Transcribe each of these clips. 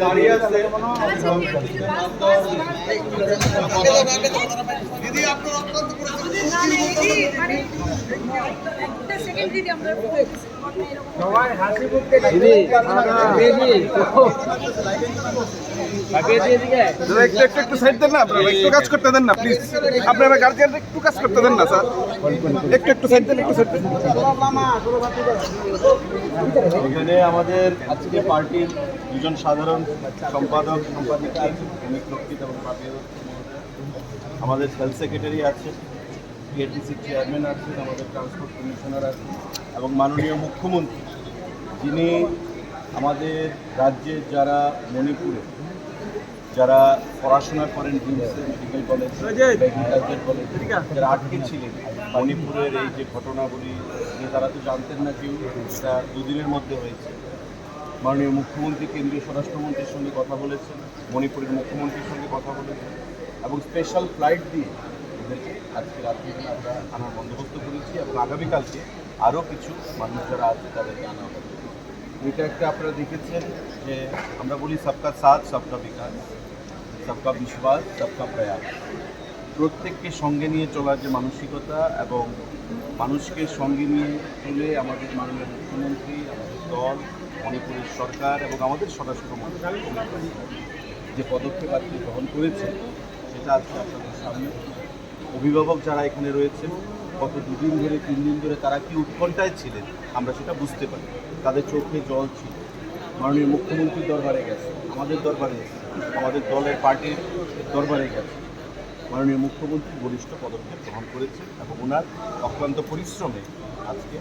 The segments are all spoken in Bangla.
দাঁড়িয়ে আছে দিদি আপনার অত্যন্ত সবাই হাসি করতে একটু সাইড দেন না, একটু কাজ করতে দেন না প্লিজ। আপনারা গার্জিয়ানরা একটু কাজ করতে দেন না স্যার, একটু সাইড দেন, একটু সাইড দেন। এখানে আমাদের আজকে পার্টির দুজন সাধারণ সম্পাদক সম্পাদিকা আছে, অনেক রক্ষিত এবং আমাদের হেলথ সেক্রেটারি আছে, পিএটিসি চেয়ারম্যান আছেন, আমাদের ট্রান্সপোর্ট কমিশনার আছেন এবং মাননীয় মুখ্যমন্ত্রী, যিনি আমাদের রাজ্যের যারা মণিপুরে যারা পড়াশোনা করেন মেডিকেল কলেজ, এগ্রিকালচার কলেজ, যারা আটকে ছিলেন মণিপুরের এই যে ঘটনাগুলি যে তারা তো জানতেন না কেউ, এটা দুদিনের মধ্যে হয়েছে। মাননীয় মুখ্যমন্ত্রী কেন্দ্রীয় স্বরাষ্ট্রমন্ত্রীর সঙ্গে কথা বলেছেন, মণিপুরের মুখ্যমন্ত্রীর সঙ্গে কথা বলেছেন এবং স্পেশাল ফ্লাইট দিয়ে ওদেরকে আজকে রাত্রে আমরা আনার বন্দোবস্ত করেছি এবং আগামীকালকে আরও কিছু মানুষ যারা আছে তাদেরকে আনা হবে। এটা একটা আপনারা দেখেছেন যে আমরা বলি সবকা সাথ সবকা বিকাশ, সবকা বিশ্বাস সবকা প্রয়াস। প্রত্যেককে সঙ্গে নিয়ে চলার যে মানসিকতা এবং মানুষকে সঙ্গে নিয়ে চলে আমাদের মাননীয় মুখ্যমন্ত্রী, আমাদের দল, মণিপুরের সরকার এবং আমাদের স্বরাষ্ট্রমন্ত্রী যে পদক্ষেপ আজকে গ্রহণ করেছে সেটা আজকে আপনাদের সামনে। অভিভাবক যারা এখানে রয়েছেন গত দুদিন ধরে 3 দিন ধরে তারা কি উৎকণ্ঠায় ছিলেন আমরা সেটা বুঝতে পারি, তাদের চোখে জল ছিল। মাননীয় মুখ্যমন্ত্রীর দরবারে গেছে, আমাদের দরবারে গেছে, আমাদের দলের পার্টির দরবারে গেছে। মাননীয় মুখ্যমন্ত্রী বলিষ্ঠ পদক্ষেপ গ্রহণ করেছেন এবং ওনার অক্লান্ত পরিশ্রমে আজকে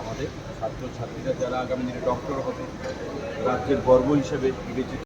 আমাদের ছাত্রছাত্রীরা যারা আগামী দিনে ডক্টর হবে, রাজ্যের গর্ব হিসেবে বিবেচিত